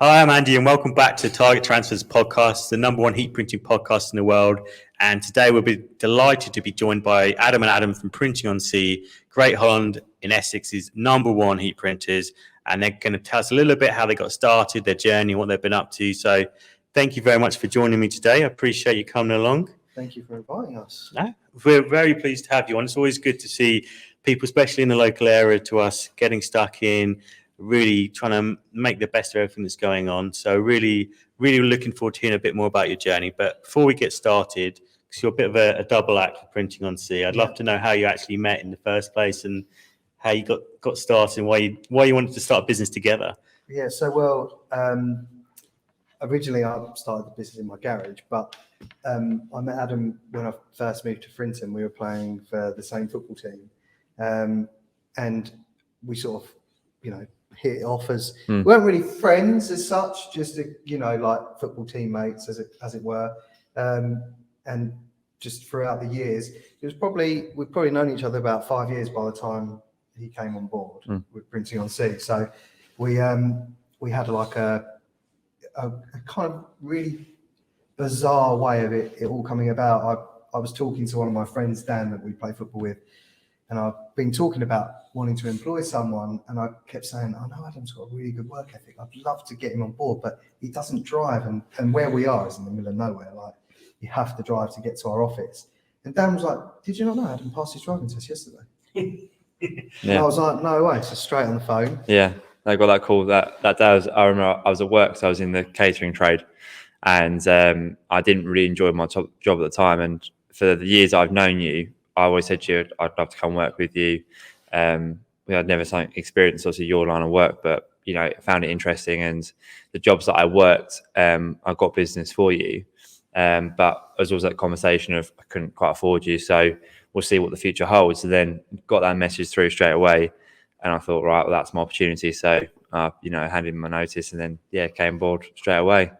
Hi, I'm Andy, and welcome back to Target Transfers Podcast, the number one heat printing podcast in the world. And today we'll be delighted to be joined by Adam and Adam from Printing on Sea, Great Holland in Essex's number one heat printers. And they're going to tell us a little bit how they got started, their journey, what they've been up to. So thank you very much for joining me today. I appreciate you coming along. Thank you for inviting us. No, we're very pleased to have you on. It's always good to see people, especially in the local area to us, getting stuck in, really trying to make the best of everything that's going on. So really looking forward to hearing a bit more about your journey. But before we get started, because you're a bit of a double act for Printing on Sea, I'd love to know how you actually met in the first place and how you got started and why you wanted to start a business together. Yeah, originally I started the business in my garage, but I met Adam when I first moved to Frinton. We were playing for the same football team, and we sort of, hit it off as we weren't really friends as such, just like football teammates as it were, and just throughout the years, we'd probably known each other about 5 years by the time he came on board with Printing on Sea. So we had like a kind of really bizarre way of it all coming about. I was talking to one of my friends, Dan, that we play football with, and I've been talking about wanting to employ someone, and I kept saying, I know Adam's got a really good work ethic. I'd love to get him on board, but he doesn't drive, and where we are is in the middle of nowhere. Like, you have to drive to get to our office. And Dan was like, did you not know Adam passed his driving test yesterday? And I was like, no way. So straight on the phone. Yeah, I got that call. That day I remember I was at work, so I was in the catering trade, and I didn't really enjoy my job at the time. And for the years I've known you, I always said to you, I'd love to come work with you. I'd never experienced obviously your line of work, but I found it interesting. And the jobs that I worked, I got business for you. But there was also that conversation of I couldn't quite afford you, so we'll see what the future holds. And then got that message through straight away, and I thought, right, well, that's my opportunity. So handed in my notice, and then came aboard straight away.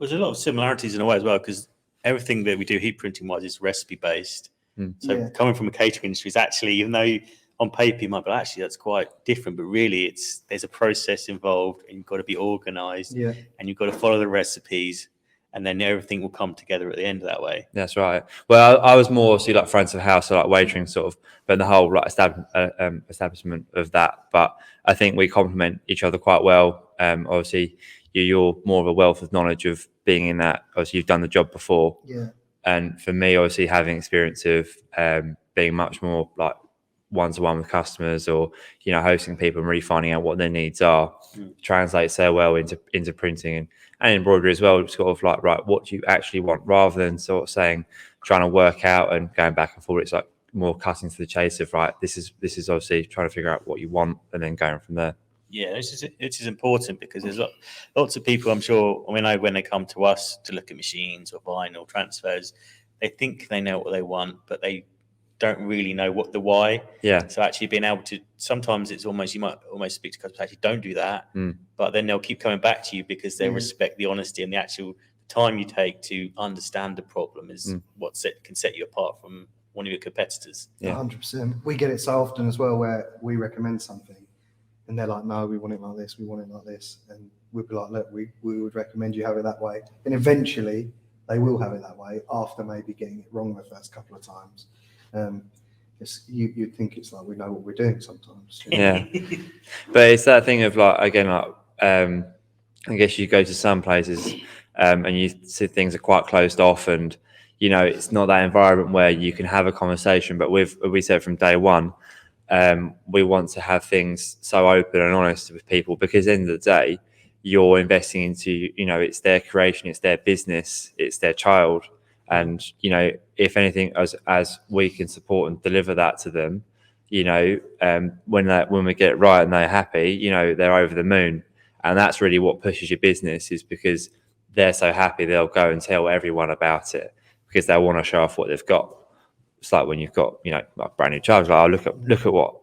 There's a lot of similarities in a way as well, because everything that we do heat printing wise is recipe based. So coming from a catering industry is actually, even though on paper you might be actually that's quite different, but really there's a process involved, and you've got to be organized, and you've got to follow the recipes, and then everything will come together at the end of that way. That's right. Well, I was more obviously like front of house, so like waitering sort of, but the whole like establishment of that. But I think we complement each other quite well. Obviously, you're more of a wealth of knowledge of being in that. Obviously, you've done the job before. Yeah. And for me, obviously, having experience of being much more like one-to-one with customers, or hosting people and really finding out what their needs are, translates so well into printing and embroidery as well. Sort of like, right, what do you actually want, rather than sort of saying, trying to work out and going back and forth. It's like more cutting to the chase of, right, this is obviously trying to figure out what you want and then going from there. Yeah, it is important, because there's lots of people, I'm sure, when they come to us to look at machines or vinyl transfers, they think they know what they want, but they don't really know what the why. Yeah. So actually being able to, sometimes it's almost, you might almost speak to customers, actually don't do that, but then they'll keep coming back to you because they respect the honesty and the actual time you take to understand the problem is what can set you apart from one of your competitors. Yeah, 100%. We get it so often as well, where we recommend something and they're like, no, we want it like this, we want it like this. And we'd be like, look, we would recommend you have it that way. And eventually they will have it that way after maybe getting it wrong the first couple of times. You'd think it's like we know what we're doing sometimes. Yeah. But it's that thing of like, again, like, I guess you go to some places and you see things are quite closed off, and it's not that environment where you can have a conversation. But we said from day one, we want to have things so open and honest with people, because at the end of the day, you're investing into, it's their creation, it's their business, it's their child. And, if anything, as we can support and deliver that to them, when we get it right and they're happy, they're over the moon. And that's really what pushes your business, is because they're so happy, they'll go and tell everyone about it because they want to show off what they've got. It's like when you've got, like brand new child, like, oh, look at what,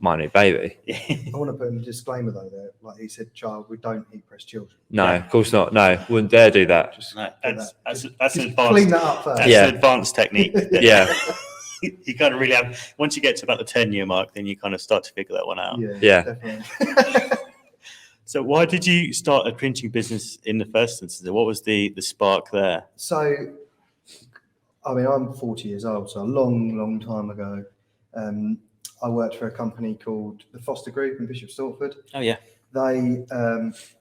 my new baby. I want to put in a disclaimer though, there, like he said, child, we don't heat press children. No, of course not. No, wouldn't dare do that. That's an advanced, clean that up first. That's an advanced technique. Yeah. You kind of really have, once you get to about the 10-year mark, then you kind of start to figure that one out. Yeah. Definitely. So why did you start a printing business in the first instance? What was the spark there? So, I mean, I'm 40 years old, so a long, long time ago, I worked for a company called the Foster Group in Bishop Stortford. Oh yeah. They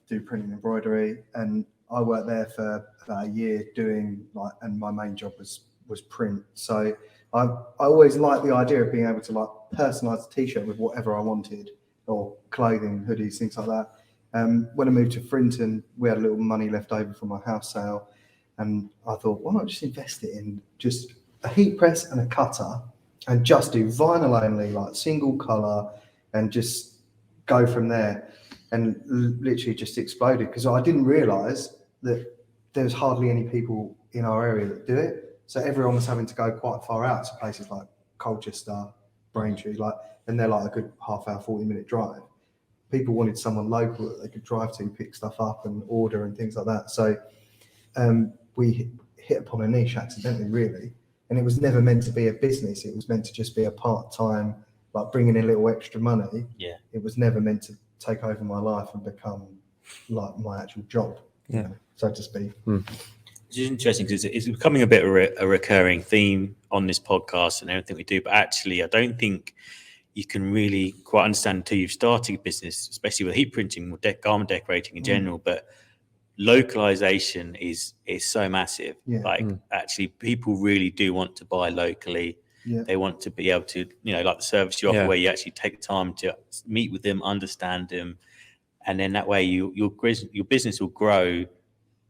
do print and embroidery, and I worked there for about a year doing and my main job was print. So I always liked the idea of being able to personalize a t-shirt with whatever I wanted, or clothing, hoodies, things like that. When I moved to Frinton, we had a little money left over from our house sale, and I thought, why not just invest it in just a heat press and a cutter, and just do vinyl only, like single color, and just go from there. And literally just exploded, because I didn't realize that there's hardly any people in our area that do it. So everyone was having to go quite far out to places like Colchester, Braintree, and they're like a good half hour, 40-minute drive. People wanted someone local that they could drive to, pick stuff up and order and things like that. So we hit upon a niche accidentally, really. And it was never meant to be a business. It was meant to just be a part-time, like bringing in a little extra money. Yeah. It was never meant to take over my life and become like my actual job, so to speak. It's interesting because it's becoming a bit of a recurring theme on this podcast and everything we do. But actually, I don't think you can really quite understand until you've started a business, especially with heat printing or garment decorating in general. But localization is so massive. Actually, people really do want to buy locally. Yeah. They want to be able to, like the service you offer, where you actually take the time to meet with them, understand them, and then that way your business will grow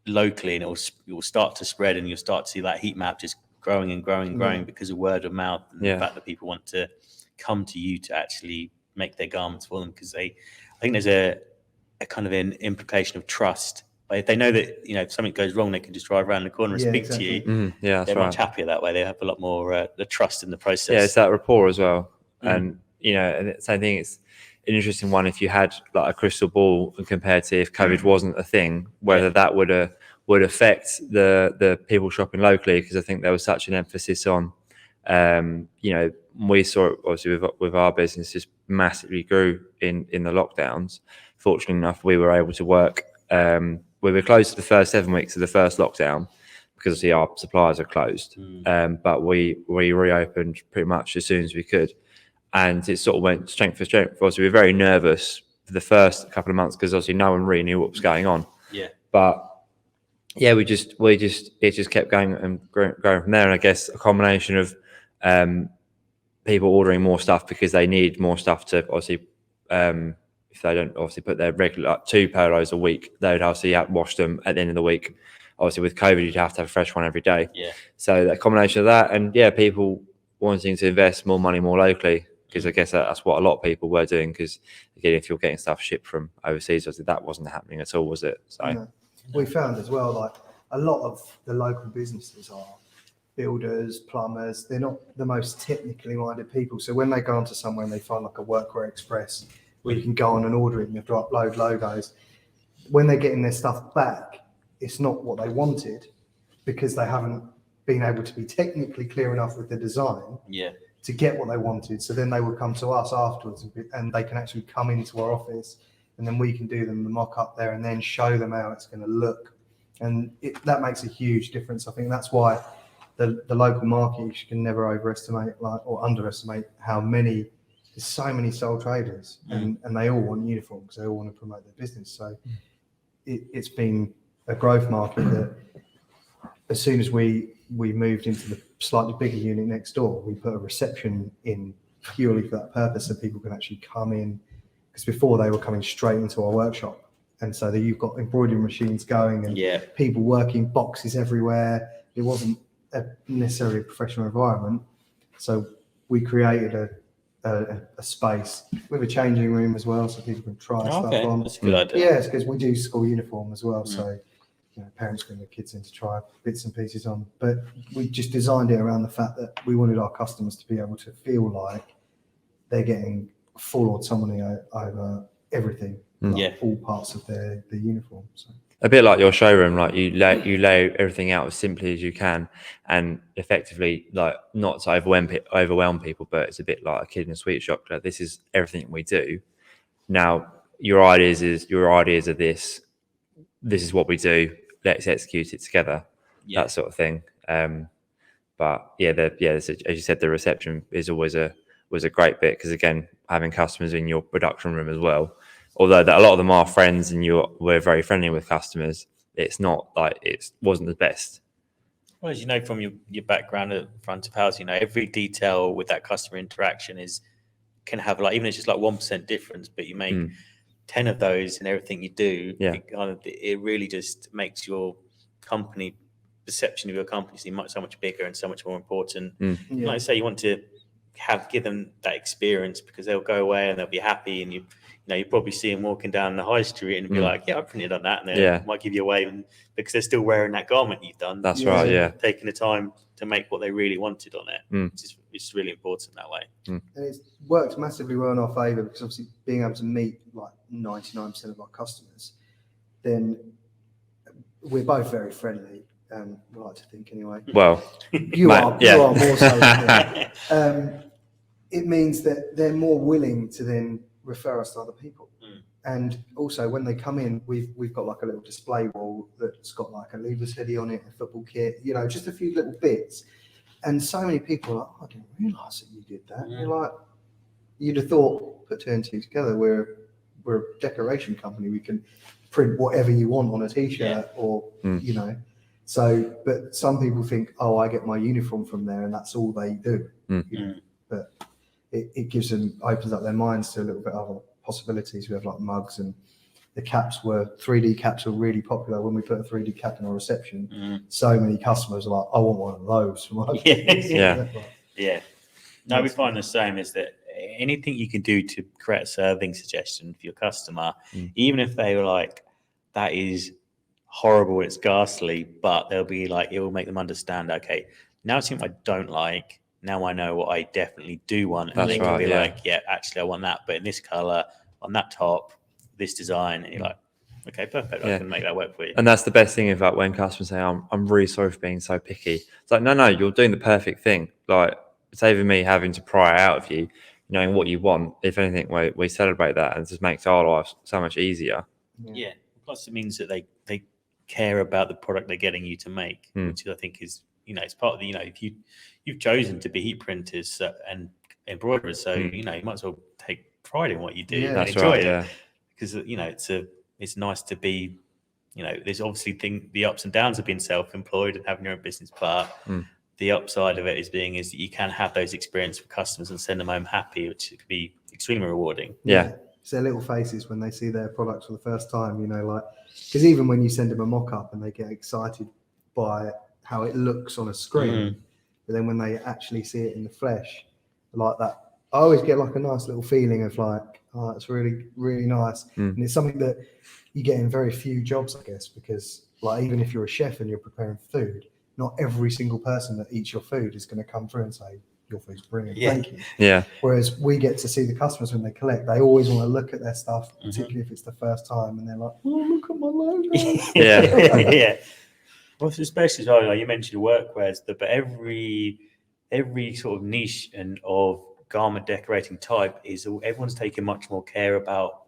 locally, and it will start to spread, and you'll start to see that heat map just growing and growing and growing because of word of mouth and the fact that people want to come to you to actually make their garments for them, because I think there's a kind of an implication of trust. If they know that if something goes wrong, they can just drive around the corner and speak to you. They're much happier that way. They have a lot more the trust in the process. Yeah, it's that rapport as well. And and the same thing. It's an interesting one. If you had like a crystal ball and compared to if COVID wasn't a thing, whether that would affect the people shopping locally, because I think there was such an emphasis on, we saw it obviously with our business just massively grew in the lockdowns. Fortunately enough, we were able to work. We were closed for the first 7 weeks of the first lockdown because obviously our suppliers are closed. But we reopened pretty much as soon as we could. And it sort of went strength for strength. Obviously, we were very nervous for the first couple of months because obviously no one really knew what was going on. Yeah. But yeah, it just kept going and growing from there. And I guess a combination of people ordering more stuff because they need more stuff to obviously, if they don't obviously put their regular 2 polos a week, they would obviously wash them at the end of the week. Obviously, with COVID, you'd have to have a fresh one every day. Yeah. So that combination of that, and people wanting to invest more money more locally, because I guess that's what a lot of people were doing. Because again, if you're getting stuff shipped from overseas, obviously that wasn't happening at all, was it? So we found as well, like a lot of the local businesses are builders, plumbers. They're not the most technically minded people. So when they go onto somewhere and they find like a Workwear Express where you can go on and order it and you have to upload logos, when they're getting their stuff back, it's not what they wanted because they haven't been able to be technically clear enough with the design to get what they wanted. So then they will come to us afterwards and they can actually come into our office, and then we can do them the mock-up there and then show them how it's going to look. And that makes a huge difference. I think that's why the local market, you can never overestimate or underestimate how many, there's so many sole traders and they all want uniforms. They all want to promote their business. So it's been a growth market that as soon as we moved into the slightly bigger unit next door, we put a reception in purely for that purpose, so people can actually come in, because before they were coming straight into our workshop. And so you've got embroidery machines going and people working, boxes everywhere. It wasn't necessarily a professional environment. So we created a space with a changing room as well, so people can try stuff on. That's a good idea. Yeah, it's because we do school uniform as well. So parents bring their kids in to try bits and pieces on. But we just designed it around the fact that we wanted our customers to be able to feel like they're getting full autonomy over everything, all parts of their uniform. So. A bit like your showroom, like you lay everything out as simply as you can, and effectively, like not to overwhelm people, but it's a bit like a kid in a sweet shop. Like, this is everything we do. Now, your ideas are this is what we do, let's execute it together, Yeah. that sort of thing. But yeah, as you said, the reception is always was a great bit, because again, having customers in your production room as well, although that a lot of them are friends and we're very friendly with customers, it's not like it wasn't the best. Well, as you know from your background at front of house, every detail with that customer interaction can have like, even if it's just like 1% difference, but you make 10 of those in everything you do. Yeah. It really just makes your company perception of your company seem so much bigger and so much more important. Yeah. Like I say, you want to give them that experience, because they'll go away and they'll be happy, and you probably see them walking down the high street and be like, yeah, I printed on that, and they might give you away because they're still wearing that garment you've done. That's right, yeah. Taking the time to make what they really wanted on it. It's really important that way. And it's worked massively well in our favour, because obviously being able to meet like 99% of our customers, then we're both very friendly. We like to think anyway. Well, you are more so. Yeah. It means that they're more willing to then refer us to other people. And also when they come in, we've got like a little display wall that's got like a Leavers hoodie on it, a football kit, just a few little bits. And so many people are like, I didn't realise that you did that. You're like, you'd have thought, put two and two together, we're a decoration company. We can print whatever you want on a t-shirt or, So, but some people think, oh, I get my uniform from there and that's all they do. But it gives them, opens up their minds to a little bit of other possibilities. We have like mugs, and the 3D caps were really popular when we put a 3D cap in our reception. So many customers are like, I want one of those. No, we find the same, is that anything you can do to create a serving suggestion for your customer, even if they were like, that is horrible, it's ghastly, but they'll be like, it will make them understand, okay, now it's something I don't like, now I know what I definitely do want. And That's they can right, be yeah. like, yeah, actually I want that, but in this color, on that top, this design. And you're like, okay, perfect, I can make that work for you. And that's the best thing about when customers say, I'm really sorry for being so picky. It's like, no, you're doing the perfect thing. Like, saving me having to pry out of you, knowing what you want. If anything, we celebrate that, and it just makes our lives so much easier. Yeah. Plus it means that they care about the product they're getting you to make, which I think is, it's part of the, if you've chosen to be heat printers and embroiderers, so, you might as well take pride in what you do and enjoy it. Because, it's nice to be, there's obviously the ups and downs of being self-employed and having your own business, but the upside of it is that you can have those experiences with customers and send them home happy, which could be extremely rewarding. Yeah. It's their little faces when they see their products for the first time, like, because even when you send them a mock-up and they get excited by how it looks on a screen, but then when they actually see it in the flesh, like that, I always get like a nice little feeling of like, oh, it's really, really nice. And it's something that you get in very few jobs, I guess, because like, even if you're a chef and you're preparing food, not every single person that eats your food is going to come through and say, your food's brilliant, thank you. Yeah. Whereas we get to see the customers when they collect, they always want to look at their stuff, particularly if it's the first time, and they're like, oh, look at my logo. Yeah. Well, especially as well, like you mentioned workwears, but every sort of niche and of garment decorating type is, everyone's taking much more care about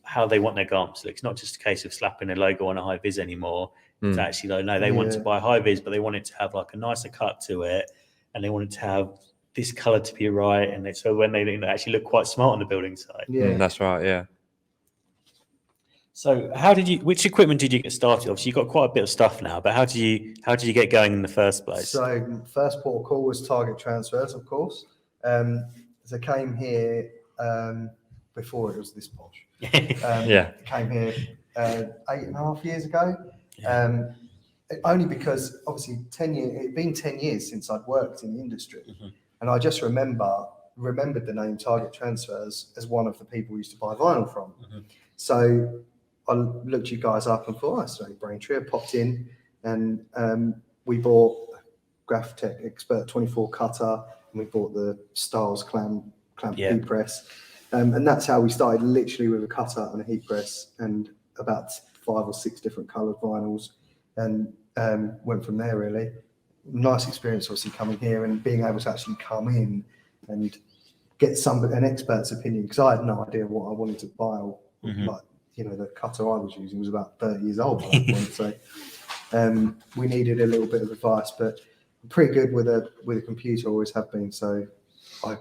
how they want their garments to look. It's not just a case of slapping a logo on a high vis anymore. It's actually like, no, they want to buy high vis, but they want it to have like a nicer cut to it, and they want it to have this color to be right, and so when they actually look quite smart on the building side. That's right, yeah. So which equipment did you get started? Obviously, you've got quite a bit of stuff now, but how did you get going in the first place? So first port of call was Target Transfers, of course. So I came here before it was this posh. Came here 8.5 years ago. Only because obviously it'd been 10 years since I'd worked in the industry. And I just remembered the name Target Transfers as one of the people we used to buy vinyl from. So I looked you guys up and thought, it's very Braintree. I popped in, and we bought Graphtec Expert 24 cutter, and we bought the Styles clamp heat press. And that's how we started, literally with a cutter and a heat press and about 5 or 6 different coloured vinyls, and went from there really. Nice experience obviously coming here and being able to actually come in and get an expert's opinion, because I had no idea what I wanted to buy or Like, you know, the cutter I was using was about 30 years old by that point. So we needed a little bit of advice, but I'm pretty good with a computer, always have been. So I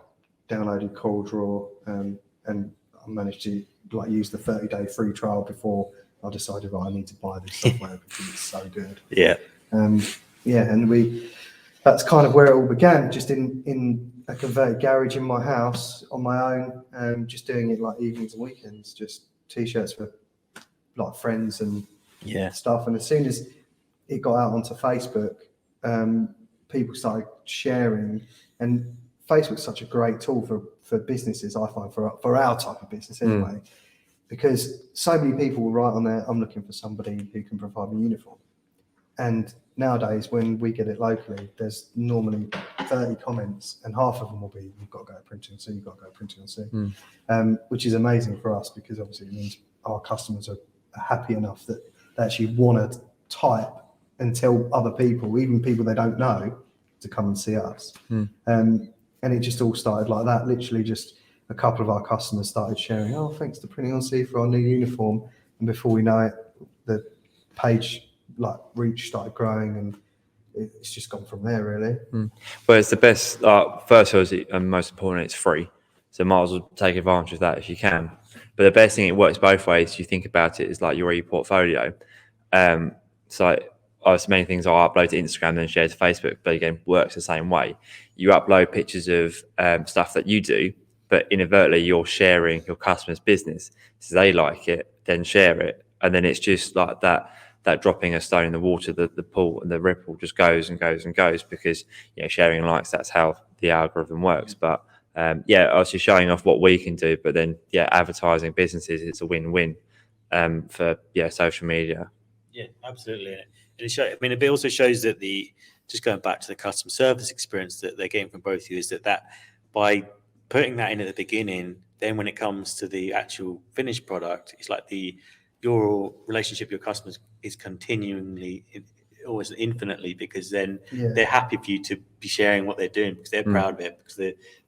downloaded CorelDRAW and I managed to like use the 30-day free trial before I decided, right, I need to buy this software because it's so good. Yeah. And that's kind of where it all began, just in a converted garage in my house on my own, just doing it like evenings and weekends, just t-shirts for like friends and stuff. And as soon as it got out onto Facebook, people started sharing, and Facebook's such a great tool for businesses, I find, for our type of business anyway, because so many people will write on there, I'm looking for somebody who can provide me a uniform. And nowadays, when we get it locally, there's normally 30 comments, and half of them will be, you've got to go printing C, you've got to go printing C, which is amazing for us because obviously it means our customers are happy enough that they actually want to type and tell other people, even people they don't know, to come and see us. And it just all started like that. Literally just a couple of our customers started sharing, oh, thanks to Printing on C for our new uniform. And before we know it, the page like reach started growing, and it's just gone from there, really. Well, it's the best. First of all, and most important, it's free. So might as well take advantage of that if you can. But the best thing, it works both ways. You think about it, is like your e-portfolio. So there's many things I upload to Instagram and then share to Facebook, but again, works the same way. You upload pictures of stuff that you do, but inadvertently you're sharing your customer's business. So they like it, then share it. And then it's just like that dropping a stone in the water, the pool and the ripple just goes and goes and goes, because, you know, sharing likes, that's how the algorithm works. But obviously showing off what we can do, but then advertising businesses, it's a win-win for social media. Yeah, absolutely. And it also shows that just going back to the customer service experience that they're getting from both of you, is that by putting that in at the beginning, then when it comes to the actual finished product, it's like your relationship with your customers is continually, always infinitely, because then they're happy for you to be sharing what they're doing because they're proud of it,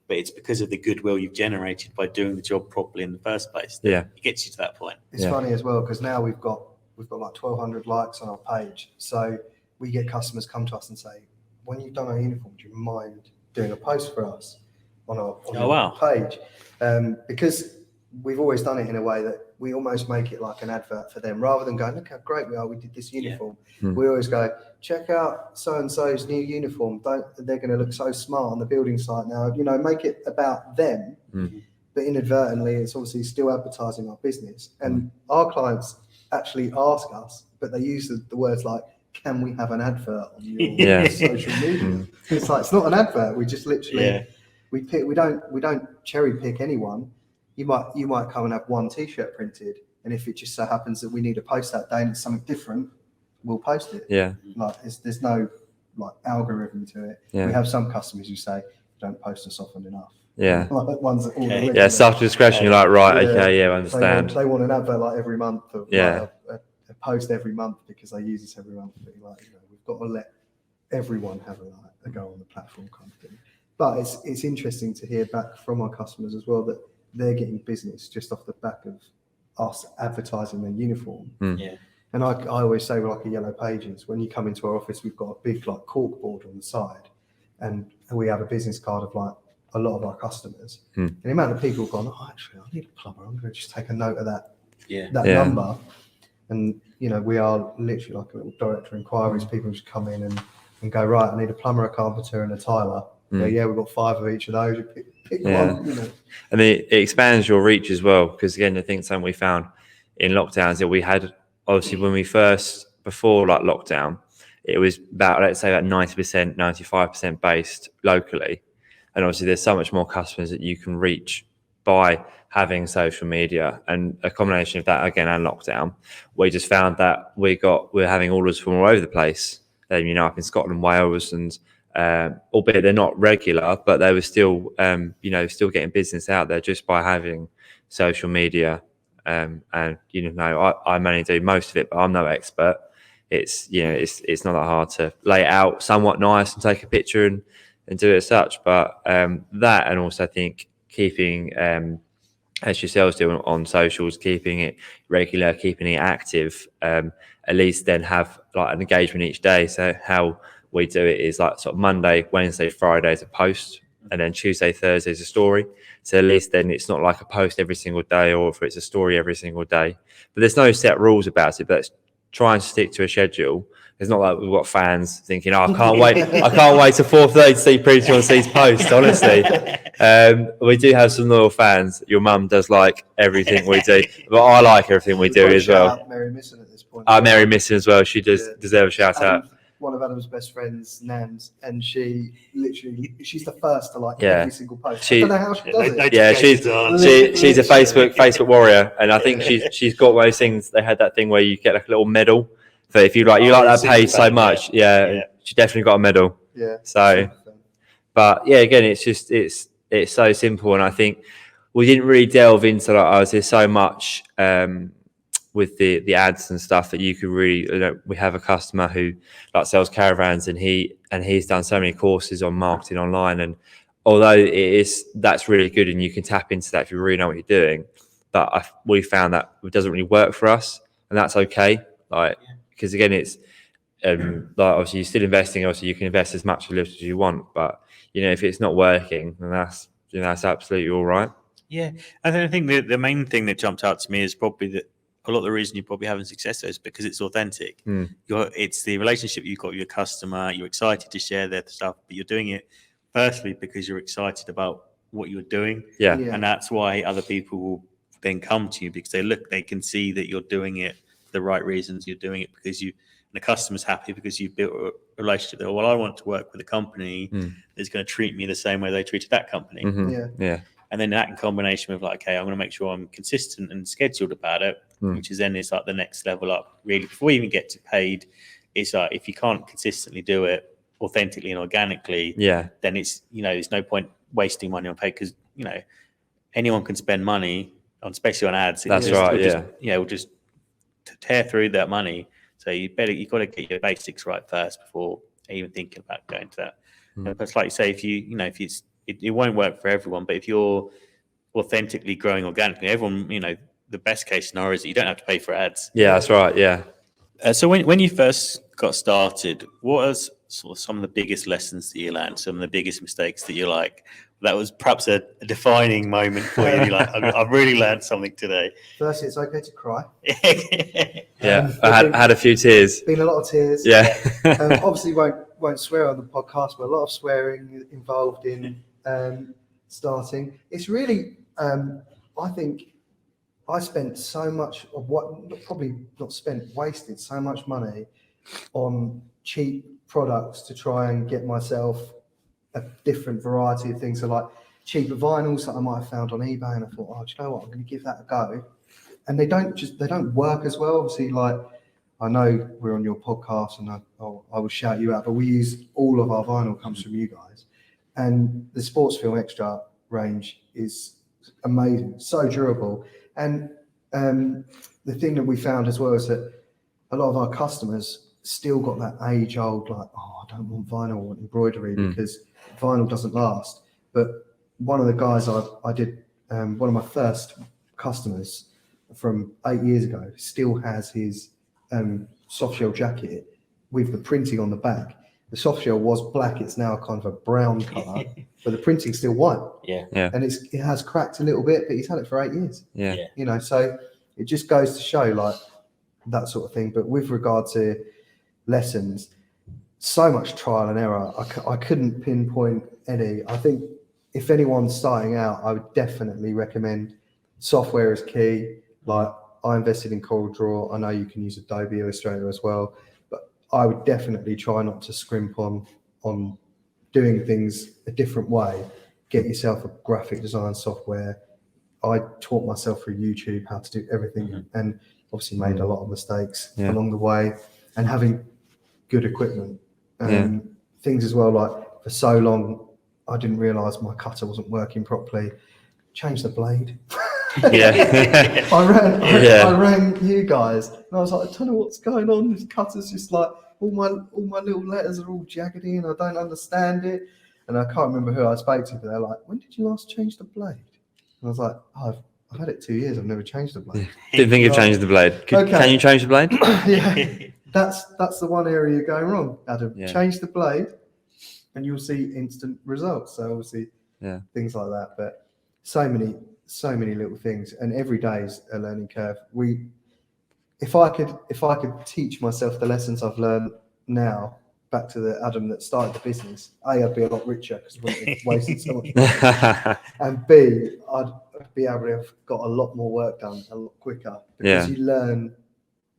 but it's because of the goodwill you've generated by doing the job properly in the first place. It gets you to that point. It's funny as well, because now we've got like 1,200 likes on our page. So we get customers come to us and say, when you've done our uniform, do you mind doing a post for us on our page? Because we've always done it in a way that we almost make it like an advert for them, rather than going, look how great we are, we did this uniform. We always go, check out so-and-so's new uniform. They're going to look so smart on the building site now. You know, make it about them. But inadvertently, it's obviously still advertising our business. And our clients actually ask us, but they use the words like, can we have an advert on your social media? It's like, it's not an advert. We just literally we don't cherry pick anyone. You might come and have one t-shirt printed, and if it just so happens that we need a post that day and it's something different, we'll post it. Like there's no like algorithm to it. We have some customers who say, don't post us often enough. Like ones that self discretion. You're like, right, I understand. They want an advert like every month, or like a post every month, because they use this every month. But like, you know, we've got to let everyone have a go on the platform, kind of thing. But it's interesting to hear back from our customers as well that they're getting business just off the back of us advertising their uniform. And I always say, we're like a Yellow Pages. When you come into our office, we've got a big like cork board on the side, and we have a business card of like a lot of our customers. And the amount of people have gone, oh, actually, I need a plumber. I'm going to just take a note of that number. And, you know, we are literally like a little director of inquiries. People just come in and go, right, I need a plumber, a carpenter, and a tiler. We've got 5 of each of those. You pick one, you know. And it expands your reach as well, because again, I think something we found in lockdowns that we had, obviously, when we before like lockdown, it was about, let's say, about 90%, 95% based locally. And obviously there's so much more customers that you can reach by having social media, and a combination of that again and lockdown, we just found that we're having orders from all over the place. You know, up in Scotland, Wales, and albeit they're not regular, but they were still, still getting business out there just by having social media. And you know, I mainly do most of it, but I'm no expert. It's not that hard to lay it out somewhat nice and take a picture and do it as such. But that, and also I think keeping as yourselves do on socials, keeping it regular, keeping it active, at least then have like an engagement each day. So how we do it is like sort of Monday, Wednesday, Friday is a post, and then Tuesday, Thursday is a story. So at least then it's not like a post every single day, or if it's a story every single day. But there's no set rules about it. But it's try and stick to a schedule. It's not like we've got fans thinking, "Oh, I can't wait! I can't wait till 4:30 to see Pretty on C's post." Honestly, we do have some loyal fans. Your mum does like everything we do, but I like everything we do as well. Mary Misson at this point. Mary Misson as well. She does deserve a shout out. One of Adam's best friends, Nams, and she's the first to like Yeah. every single post. I don't know how she does it. Yeah, she's a Facebook warrior, and I think she's got one of those things. They had that thing where you get like a little medal for if you like that page so much. Yeah, she definitely got a medal. Yeah. So, but yeah, again, it's just it's so simple, and I think we didn't really delve into like there's so much with the ads and stuff that you could really. We have a customer who like sells caravans, and he's done so many courses on marketing online, and although that's really good, and you can tap into that if you really know what you're doing, but we found that it doesn't really work for us, and that's okay. Because again, it's obviously you're still investing. Obviously, you can invest as much or little as you want, but if it's not working, then that's absolutely all right. Yeah, and then I think the main thing that jumped out to me is probably that a lot of the reason you're probably having success is because it's authentic. It's the relationship you've got with your customer. You're excited to share their stuff, but you're doing it firstly because you're excited about what you're doing. Yeah. And that's why other people will then come to you because they can see that you're doing it for the right reasons. You're doing it because and the customer's happy because you've built a relationship that, well, I want to work with a company that's going to treat me the same way they treated that company. Yeah. And then that in combination with like, okay, I'm going to make sure I'm consistent and scheduled about it, which is like the next level up. Really, before we even get to paid, it's like if you can't consistently do it authentically and organically, then it's there's no point wasting money on paid because anyone can spend money on, especially on ads. That's right. We'll just tear through that money. So you've got to get your basics right first before even thinking about going to that. But it's like you say, if it won't work for everyone, but if you're authentically growing organically, everyone, the best case scenario is that you don't have to pay for ads. Yeah, that's right. Yeah. So when you first got started, what was sort of some of the biggest lessons that you learned, some of the biggest mistakes that you that was perhaps a defining moment for you? You're like, I've really learned something today. Firstly, it's okay to cry. Yeah, I had a few tears. Been a lot of tears. Yeah. Obviously, won't swear on the podcast, but a lot of swearing involved in starting. It's really, I think, I spent so much of wasted so much money on cheap products to try and get myself a different variety of things. So like cheaper vinyls that I might have found on eBay, and I thought, do you know what? I'm going to give that a go. And they don't work as well. Obviously, like I know we're on your podcast, and I will shout you out, but we use all of our vinyl comes from you guys, and the Sports Film Extra range is amazing, so durable. And the thing that we found as well is that a lot of our customers still got that age-old I don't want vinyl, I want embroidery because vinyl doesn't last. But one of the guys I did, one of my first customers from 8 years ago still has his soft shell jacket with the printing on the back. The soft shell was black, it's now kind of a brown colour, but the printing's still white. Yeah. And it has cracked a little bit, but he's had it for 8 years. Yeah. So it just goes to show like that sort of thing. But with regard to lessons, so much trial and error. I couldn't pinpoint any. I think if anyone's starting out, I would definitely recommend software is key. Like I invested in CorelDRAW. I know you can use Adobe Illustrator as well, but I would definitely try not to scrimp on doing things a different way. Get yourself a graphic design software. I taught myself through YouTube how to do everything, and obviously made a lot of mistakes along the way. And having good equipment, things as well. Like for so long, I didn't realise my cutter wasn't working properly. Change the blade. I rang you guys, and I was like, I don't know what's going on. This cutter's just like all my little letters are all jaggedy, and I don't understand it. And I can't remember who I spoke to, but they're like, "When did you last change the blade?" And I was like, I've had it 2 years. I've never changed the blade. Didn't think of changing the blade. Okay. Can you change the blade? Yeah, that's the one area you're going wrong, Adam. Yeah. Change the blade, and you'll see instant results. So obviously, Yeah. things like that. But so many little things, and every day is a learning curve. If I could teach myself the lessons I've learned now back to the Adam that started the business, A, I'd be a lot richer because I wouldn't have wasted so much money. And B, I'd be able to have got a lot more work done a lot quicker because you learn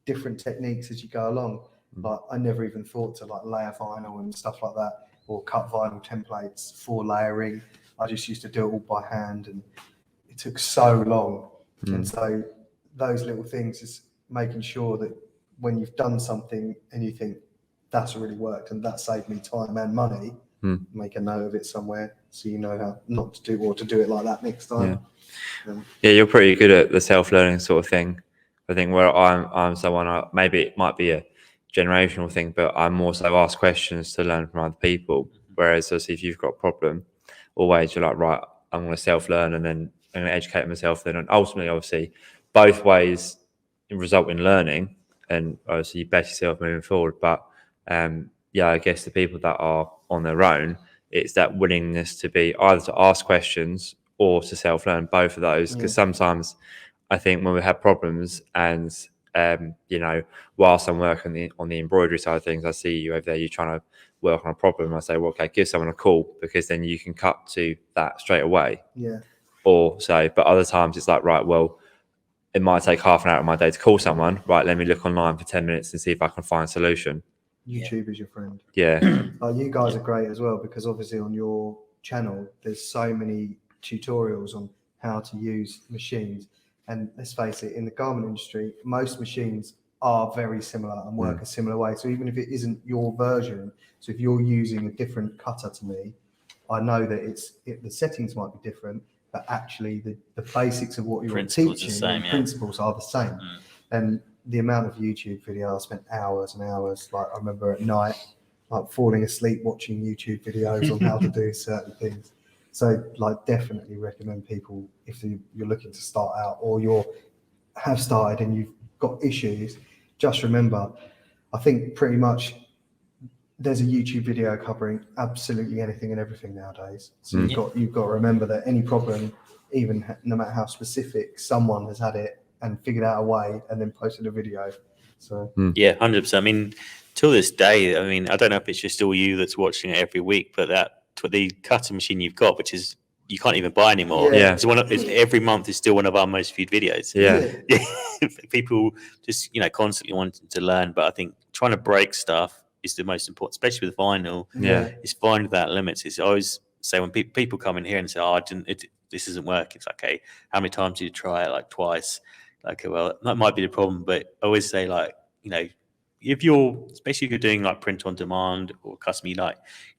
different techniques as you go along. Like I never even thought to like layer vinyl and stuff like that, or cut vinyl templates for layering. I just used to do it all by hand, and it took so long. And so those little things is making sure that when you've done something and you think that's really worked and that saved me time and money, make a note of it somewhere so you know how not to do or to do it like that next time. Yeah, you're pretty good at the self-learning sort of thing. I think where I'm someone, maybe it might be a generational thing, but I more so ask questions to learn from other people. Whereas obviously if you've got a problem, always you're like, right, I'm going to self-learn and then I'm going to educate myself then. And ultimately, obviously, both ways result in learning and obviously you better yourself moving forward. But I guess the people that are on their own, it's that willingness to be either to ask questions or to self-learn, both of those. Because sometimes I think when we have problems and, whilst I'm working on the embroidery side of things, I see you over there, you're trying to work on a problem. I say, well, okay, give someone a call because then you can cut to that straight away. Yeah. Or so, but other times it's like, right, well, it might take half an hour of my day to call someone. Right, let me look online for 10 minutes and see if I can find a solution. YouTube is your friend. Yeah. You guys are great as well because obviously on your channel there's so many tutorials on how to use machines, and let's face it, in the garment industry most machines are very similar and work a similar way. So even if it isn't your version, so if you're using a different cutter to me, I know that the settings might be different, but actually the basics of what you're Principles teaching are the same, principles are the same. And the amount of YouTube videos, I spent hours and hours. Like I remember at night, like falling asleep watching YouTube videos on how to do certain things. So like definitely recommend people if you're looking to start out or have started and you've got issues, just remember, I think pretty much there's a YouTube video covering absolutely anything and everything nowadays. So you've got to remember that any problem, even no matter how specific, someone has had it and figured out a way and then posted a video. So yeah, 100%. I mean, till this day, I mean, I don't know if it's just all you that's watching it every week, but the cutting machine you've got, which is you can't even buy anymore. Yeah. It's every month is still one of our most viewed videos. Yeah. People just constantly wanting to learn, but I think trying to break stuff is the most important, especially with vinyl. Yeah. Is find that limits. It's always say when people come in here and say, "Oh, this isn't working." It's like, okay, how many times did you try it? Like twice. Like, well, that might be the problem, but I always say, like, especially if you're doing like print on demand or custom,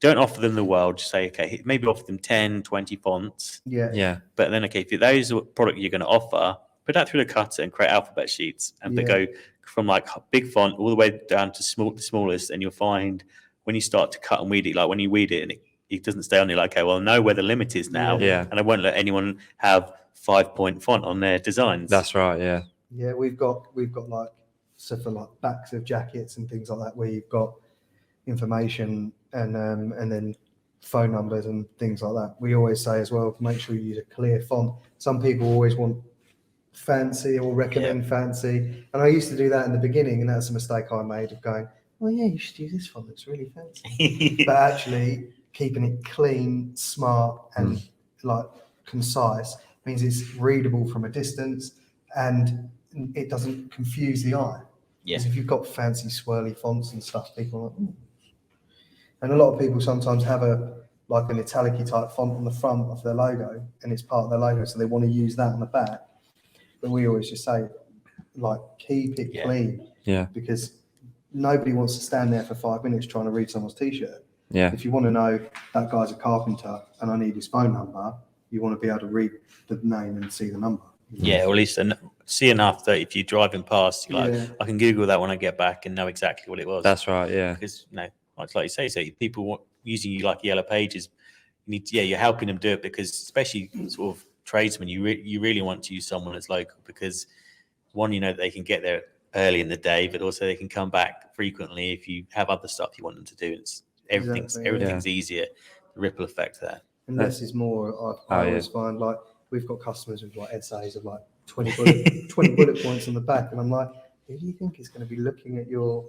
don't offer them the world. Just say, okay, maybe offer them 10, 20 fonts. yeah. But then, okay, if those are product you're going to offer, put that through the cutter and create alphabet sheets, and they go from like big font all the way down to the smallest. And you'll find when you start to cut and weed it, like when you weed it and it doesn't stay on there, like, okay, well, I know where the limit is now, and I won't let anyone have 5-point font on their designs. That's right. Yeah. Yeah, we've got like, so for like backs of jackets and things like that, where you've got information and then phone numbers and things like that. We always say as well, make sure you use a clear font. Some people always want fancy or recommend fancy, and I used to do that in the beginning, and that's a mistake I made of going, oh yeah, you should use this font, it's really fancy. But actually keeping it clean, smart, and like concise means it's readable from a distance and it doesn't confuse the eye. Because if you've got fancy swirly fonts and stuff, people are like, ooh. And a lot of people sometimes have an italic type font on the front of their logo, and it's part of their logo, so they want to use that on the back. But we always just say, like, keep it clean. Yeah. Because nobody wants to stand there for 5 minutes trying to read someone's t-shirt. Yeah. If you want to know that guy's a carpenter and I need his phone number, you want to be able to read the name and see the number. Yeah, or at least see enough that if you're driving past, you're like, I can Google that when I get back and know exactly what it was. That's right. Yeah. Because like you say, so people using you like Yellow Pages, you're helping them do it, because especially sort of tradesman, you really want to use someone that's local because one, you know that they can get there early in the day, but also they can come back frequently if you have other stuff you want them to do. It's Exactly, yeah. everything's easier. The ripple effect there. And less is more. I Oh, always find like we've got customers with like essays of like 20 bullet points on the back, and I'm like, who do you think is going to be looking at your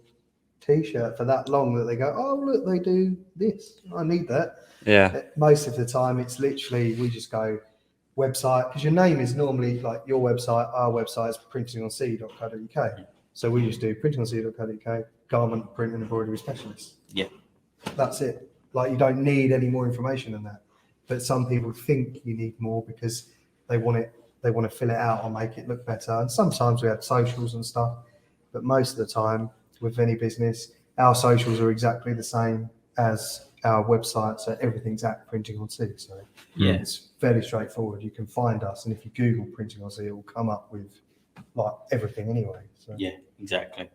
T-shirt for that long that they go, oh look, they do this. I need that. Yeah. Most of the time, it's literally we just go website because your name is normally like your website. Our website is printingonc.co.uk, so we just do printingonc.co.uk, garment print and embroidery specialist. Yeah, that's it. Like you don't need any more information than that. But some people think you need more because they want it. They want to fill it out or make it look better. And sometimes we have socials and stuff, but most of the time with any business, our socials are exactly the same as our website. So everything's at Printing on Sea. So yeah, it's fairly straightforward. You can find us, and if you Google Printing on Sea, it will come up with like everything anyway. So. yeah, exactly.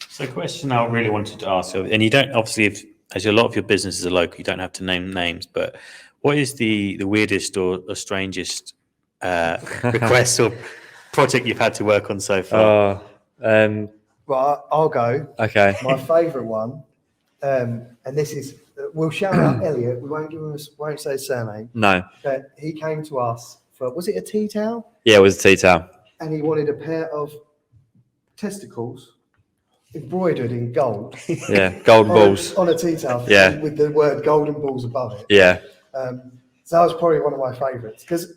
So, a question I really wanted to ask, and you don't obviously, as a lot of your businesses are local, you don't have to name names, but what is the weirdest or strangest request or project you've had to work on so far? Well, I'll go. Okay. My favourite one, and this is, we'll shout out Elliot. We won't won't say his surname. No. But he came to us for, was it a tea towel? Yeah, it was a tea towel. And he wanted a pair of testicles embroidered in gold. Yeah, golden balls. On a tea towel. Yeah. With the word golden balls above it. Yeah. So that was probably one of my favourites because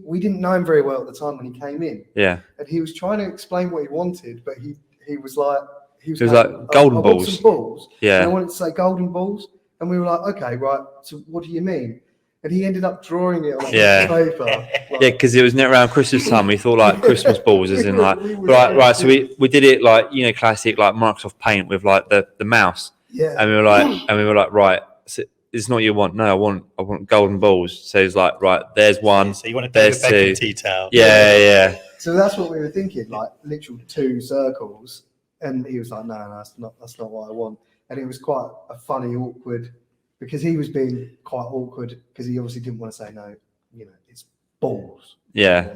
we didn't know him very well at the time when he came in. Yeah. And he was trying to explain what he wanted, but he was like, It was like golden I want balls. some balls. Yeah. And I wanted to say golden balls. And we were like, okay, right. So what do you mean? And he ended up drawing it on a piece of paper. Like, Yeah, because it was near around Christmas time. We thought like Christmas balls, as in like We were right. So we did it like, you know, classic like Microsoft Paint with like the mouse, yeah. and we were like right, so it's not you want. No, I want golden balls. So he's like, right, there's one. So you want to there's do a two. tea towel? Yeah. So that's what we were thinking, like literal 2 circles. And he was like, no, that's not what I want. And it was quite a funny, awkward, because he was being quite awkward because he obviously didn't want to say no, you know, it's balls. Yeah.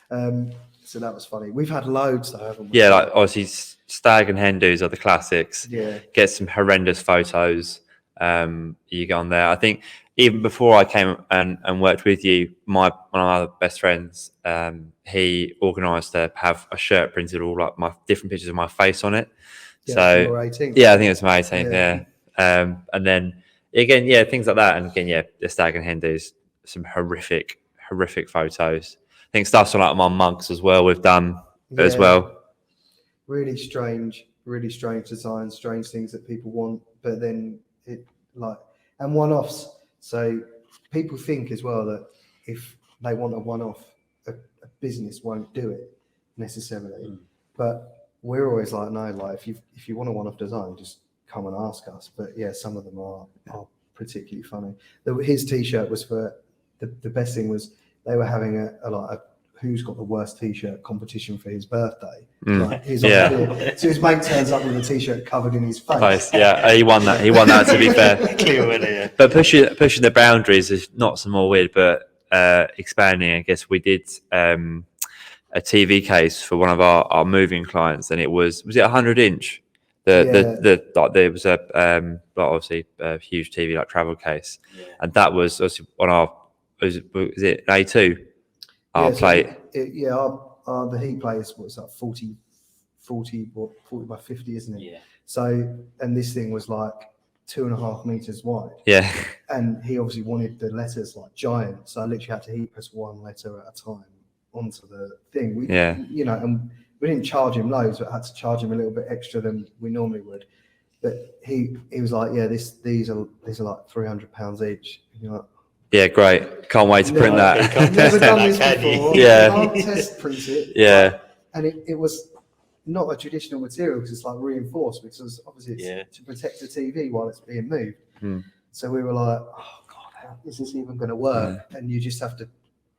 So that was funny. We've had loads though, haven't we? Yeah, like obviously stag and hen do's are the classics. Yeah. Get some horrendous photos. You go on there. I think even before I came and worked with you, one of my best friends, he organised to have a shirt printed all like my different pictures of my face on it. Yeah, So November 18th. yeah, I think it's my 18th. Yeah. Yeah. And then again, yeah, things like that. And again, yeah, the stag and hen do's, some horrific photos. I think stuff's on like my mugs as well. We've done as Yeah. well. Really strange designs, strange things that people want, but then it like, and one-offs. So people think as well that if they want a one-off, a business won't do it necessarily. But we're always like, no, like if you want a one-off design, just come and ask us. But yeah, some of them are particularly funny. His T-shirt was for the best thing was they were having a who's got the worst T-shirt competition for his birthday. Like, his idea. So his mate turns up with a T-shirt covered in his face. Yeah, he won that. To be fair, Clear winner, yeah. but pushing the boundaries is not some more weird, but expanding. I guess we did a TV case for one of our moving clients, and it was it 100-inch? There was a obviously a huge TV like travel case, and that was obviously on our was it an A2 our plate. The heat plate is what's that 40 by 50, isn't it? Yeah. So and this thing was like 2.5 meters wide. Yeah. And he obviously wanted the letters like giant, so I literally had to heat press one letter at a time onto the thing. You know, and we didn't charge him loads, but had to charge him a little bit extra than we normally would. But he was like, yeah, these are like £300 each. And you're like, yeah, great. Can't wait to print that. I've never done this before. Yeah. Can't test print it. Yeah. And it was not a traditional material because it's like reinforced, because obviously it's to protect the TV while it's being moved. So we were like, oh God, how is this even going to work? And you just have to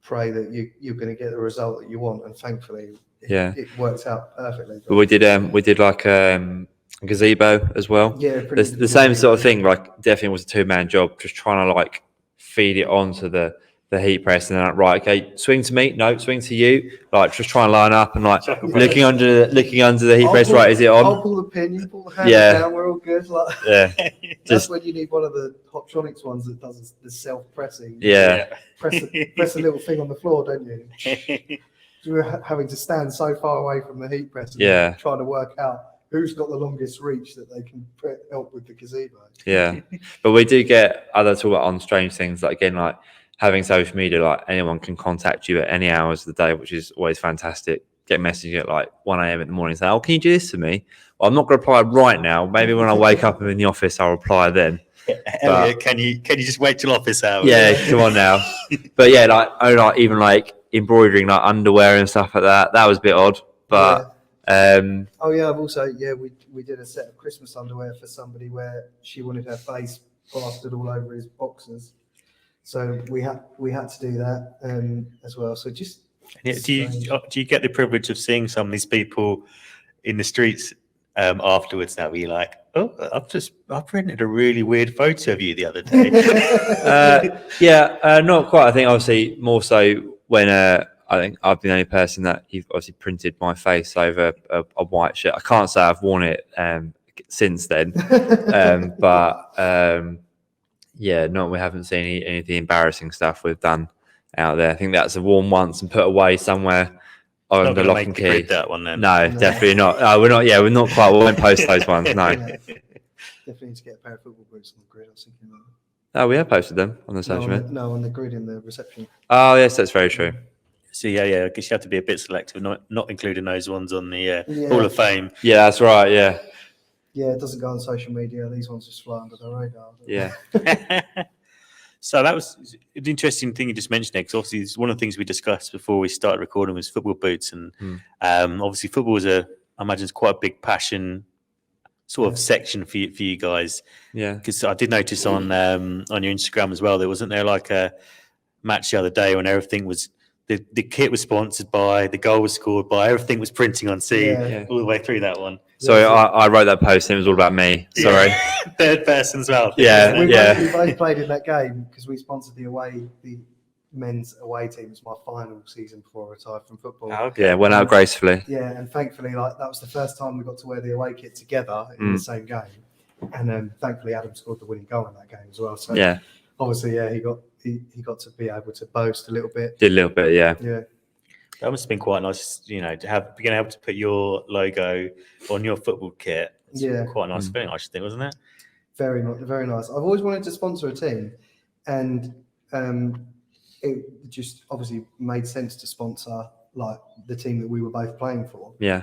pray that you're going to get the result that you want. And thankfully, it worked out perfectly. But we did like a gazebo as well. Yeah, the same sort of thing. Like definitely was a 2-man job, just trying to like feed it onto the the heat press, and then like, right, okay, swing to me, no, swing to you, like just try and line up and like Chuckle looking under the heat I'll press. pull- Right, is it I'll on? pull the pin, you pull the handle Yeah. down, we're all good. Like, Yeah, that's just when you need one of the Hoptronics ones that does the self-pressing. yeah, Press a little thing on the floor, don't you? We were having to stand so far away from the heat press and Yeah. trying to work out who's got the longest reach that they can help with the gazebo. yeah. But we do get other talk on strange things, like again, like having social media, like anyone can contact you at any hours of the day, which is always fantastic. Get messaging at like 1 a.m. in the morning saying, "Oh, can you do this for me?" Well, I'm not going to reply right now. Maybe when I wake up in the office, I'll reply then. Elliot, can you just wait till office hours? Yeah, come on now. But yeah, like even like embroidering like underwear and stuff like that. That was a bit odd, but Oh yeah, I've also we did a set of Christmas underwear for somebody where she wanted her face plastered all over his boxers, so we had to do that as well. So just Yeah, do you get the privilege of seeing some of these people in the streets afterwards now? Where you're like, oh, I've printed a really weird photo of you the other day. not quite. I think obviously more so when I think I've been the only person that you've obviously printed my face over a white shirt. I can't say I've worn it since then, but yeah, no, we haven't seen any of the embarrassing stuff we've done out there. I think that's worn once and put away somewhere on Not the gonna lock make and the key. grid, that one then. No, No. definitely not. We're not. Yeah, we're not quite. We won't post those ones. No. definitely need to get a pair of football boots on the grid. I was thinking about Oh, we have posted them on the that. social media. No, on the grid in the reception. Oh, yes, that's very true. So yeah, I guess you have to be a bit selective, not including those ones on the Yeah. Hall of Fame. Yeah, that's right. Yeah, Yeah, it doesn't go on social media. These ones just fly under the radar. yeah, So that was an interesting thing you just mentioned, because obviously it's one of the things we discussed before we started recording was football boots, and obviously football is I imagine it's quite a big passion sort of section for you guys. yeah. Because I did notice on your Instagram as well, there wasn't there like a match the other day when everything was the kit was sponsored by, the goal was scored by, everything was printing on sea Yeah. all the way through that one. So I wrote that post and it was all about me. Sorry. Third person as well. Yeah, we yeah. both played in that game because we sponsored the men's away team. It was my final season before I retired from football. Oh, okay. Yeah, went out gracefully. Yeah, and thankfully, like that was the first time we got to wear the away kit together in the same game. And thankfully, Adam scored the winning goal in that game as well. So Yeah, obviously, yeah, he got to be able to boast a little bit. did a little bit. Yeah, Yeah, That must have been quite nice, to have being able to put your logo on your football kit. It's Yeah. quite a nice feeling, I should think, wasn't it? very nice. I've always wanted to sponsor a team, and it just obviously made sense to sponsor like the team that we were both playing for. yeah,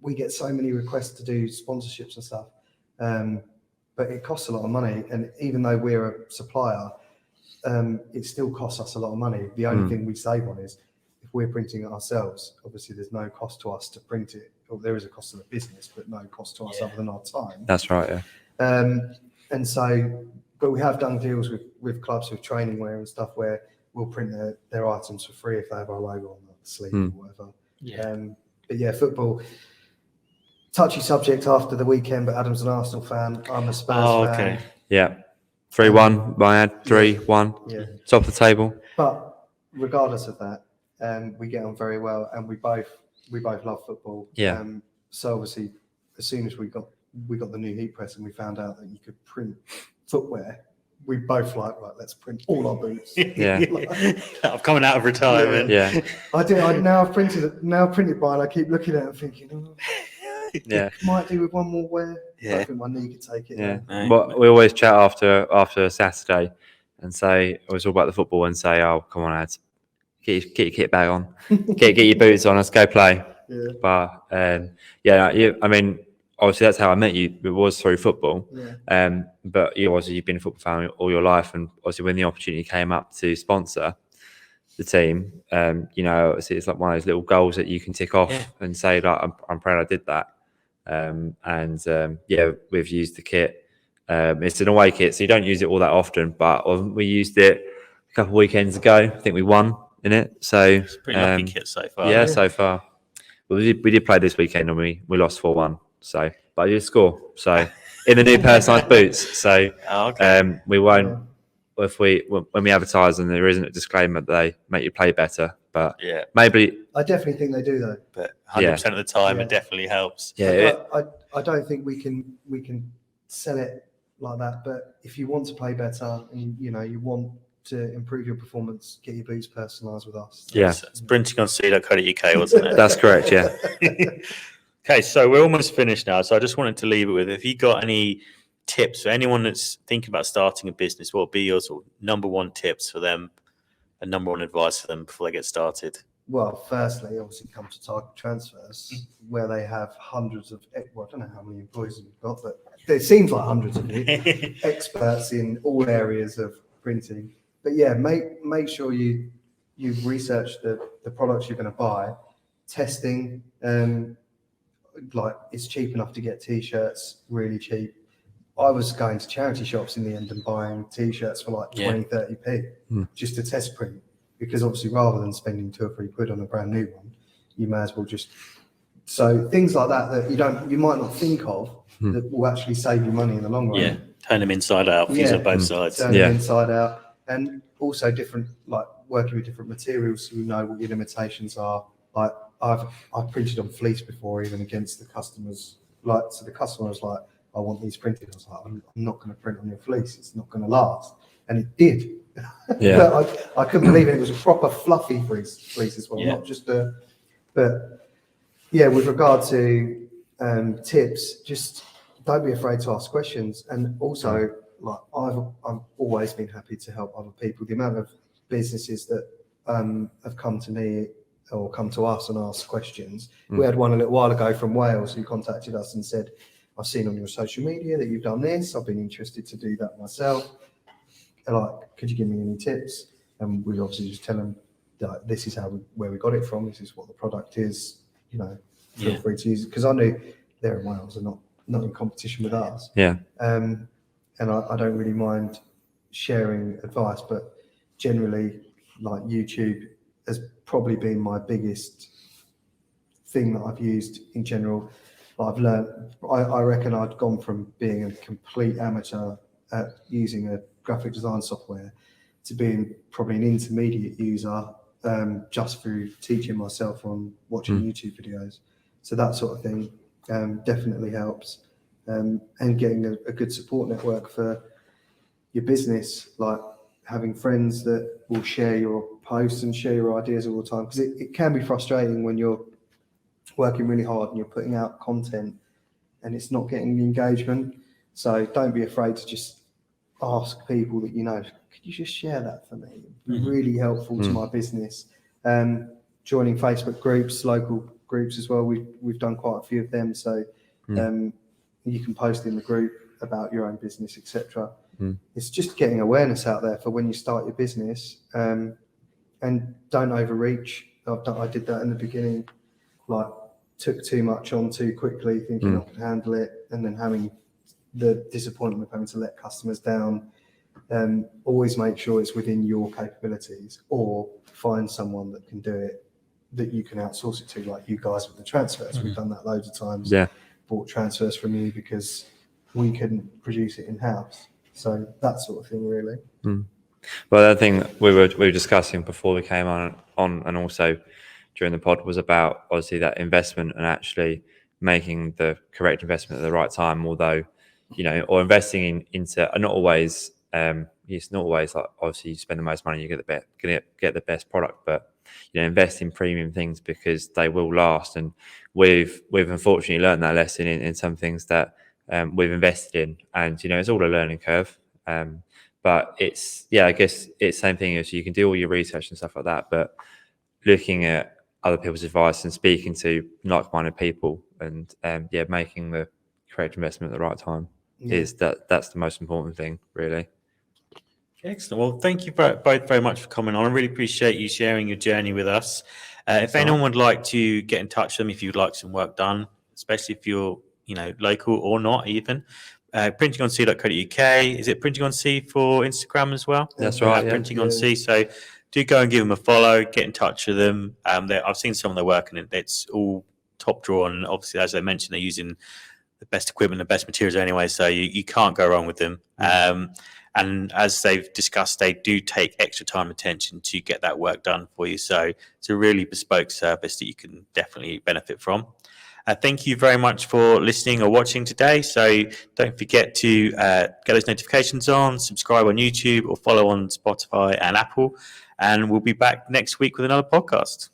We get so many requests to do sponsorships and stuff, but it costs a lot of money. And even though we're a supplier, it still costs us a lot of money. The only thing we save on is if we're printing it ourselves. Obviously, there's no cost to us to print it. Or there is a cost to the business, but no cost to us other than our time. that's right. Yeah, And so, but we have done deals with clubs with training wear and stuff where we'll print their items for free if they have our logo on the sleeve or whatever. Yeah. But yeah, football, touchy subject after the weekend, but Adam's an Arsenal fan. I'm a Spurs fan. yeah. 3-1. I had 3-1. Yeah. Top of the table. But regardless of that, we get on very well, and we both love football. Yeah. So obviously, as soon as we got the new heat press and we found out that you could print footwear, we both right, let's print all our boots. Yeah. I'm coming out of retirement. Yeah, I've printed by, and I keep looking at it and thinking, yeah, might do with one more wear. Yeah. I think my knee could take it. yeah. No. But we always chat after a Saturday and say, always talk about the football and say, oh, come on, lads, get your kit bag on, get your boots on, let's go play. Yeah. But I mean, obviously that's how I met you. It was through football. Yeah. But you've been a football fan all your life, and obviously when the opportunity came up to sponsor the team, obviously it's like one of those little goals that you can tick off and say, like, I'm proud I did that. We've used the kit. It's an away kit, so you don't use it all that often. But we used it a couple of weekends ago. I think we won in it. So It's a pretty lucky kit so far. yeah, so far. Well, we did play this weekend and we lost 4-1. So, but I did score. So in the new personalised boots. So Oh, okay. we won't when we advertise and there isn't a disclaimer that they make you play better, but Yeah, maybe I definitely think they do though. but 100% of the time, Yeah. it definitely helps. yeah, I don't think we can sell it like that. But if you want to play better and you want to improve your performance, get your boots personalised with us. Yeah. It's printingonc.co.uk, wasn't it? that's correct. Yeah. Okay, so we're almost finished now. So I just wanted to leave it with, if you got any tips for anyone that's thinking about starting a business, what would be your sort of number one tips for them and number one advice for them before they get started? Well, firstly, obviously come to Target Transfers, where they have hundreds of, well, I don't know how many employees we've got, but it seems like hundreds of you, experts in all areas of printing. But yeah, make sure you research the products you're going to buy, testing, like it's cheap enough to get t-shirts, really cheap. I was going to charity shops in the end and buying t-shirts for like 20, 30p just to test print, because obviously rather than spending 2 or 3 quid on a brand new one, you may as well just, so things like that you might not think of that will actually save you money in the long run. Yeah, turn them inside out, use on both sides. Turn them inside out, and also different, like working with different materials, so you know what your limitations are. Like I've printed on fleece before, even against the customers. Like, so the customer was like, I want these printed. I was like, I'm not going to print on your fleece. It's not going to last. And it did. Yeah. But I couldn't believe it. It was a proper fluffy fleece as well, not just a. But yeah, with regard to tips, just don't be afraid to ask questions. And also, like I've always been happy to help other people. The amount of businesses that have come to me or come to us and ask questions. We had one a little while ago from Wales who contacted us and said, I've seen on your social media that you've done this. I've been interested to do that myself. Like, could you give me any tips? And we obviously just tell them that this is where we got it from. This is what the product is. Feel free to use it, because I knew they're in Wales and not in competition with us. Yeah. And I don't really mind sharing advice, but generally, like YouTube has probably been my biggest thing that I've used in general. I've learned, I reckon I'd gone from being a complete amateur at using a graphic design software to being probably an intermediate user just through teaching myself on watching YouTube videos. So that sort of thing definitely helps. And getting a good support network for your business, like having friends that will share your posts and share your ideas all the time, because it can be frustrating when you're working really hard and you're putting out content and it's not getting the engagement. So don't be afraid to just ask people that could you just share that for me? It'd be really helpful to my business. Joining Facebook groups, local groups as well. We've done quite a few of them. So you can post in the group about your own business, etc. It's just getting awareness out there for when you start your business, and don't overreach. I did that in the beginning, like took too much on too quickly, thinking I could handle it, and then having the disappointment of having to let customers down. Always make sure it's within your capabilities, or find someone that can do it, that you can outsource it to, like you guys with the transfers. We've done that loads of times. Yeah. Bought transfers from you because we couldn't produce it in-house. So that sort of thing, really. Well, the thing we were discussing before we came on and also during the pod was about obviously that investment and actually making the correct investment at the right time. Although, or investing into not always. It's not always like obviously you spend the most money, you get the best product, but invest in premium things because they will last. And we've unfortunately learned that lesson in some things that we've invested in, and it's all a learning curve. But I guess it's the same thing as you can do all your research and stuff like that, but looking at other people's advice and speaking to like-minded people and making the correct investment at the right time that's the most important thing, really. Excellent. Well, thank you both very much for coming on. I really appreciate you sharing your journey with us. If anyone would like to get in touch with them, if you'd like some work done, especially if you're local or not even, printingonc.co.uk. Is it Printing on Sea for Instagram as well? That's right. Yeah. Printing on Sea. So do go and give them a follow, get in touch with them. I've seen some of their work and it's all top drawer. And obviously, as I mentioned, they're using the best equipment, the best materials anyway, so you can't go wrong with them. And as they've discussed, they do take extra time and attention to get that work done for you. So it's a really bespoke service that you can definitely benefit from. Thank you very much for listening or watching today. So don't forget to get those notifications on, subscribe on YouTube or follow on Spotify and Apple. And we'll be back next week with another podcast.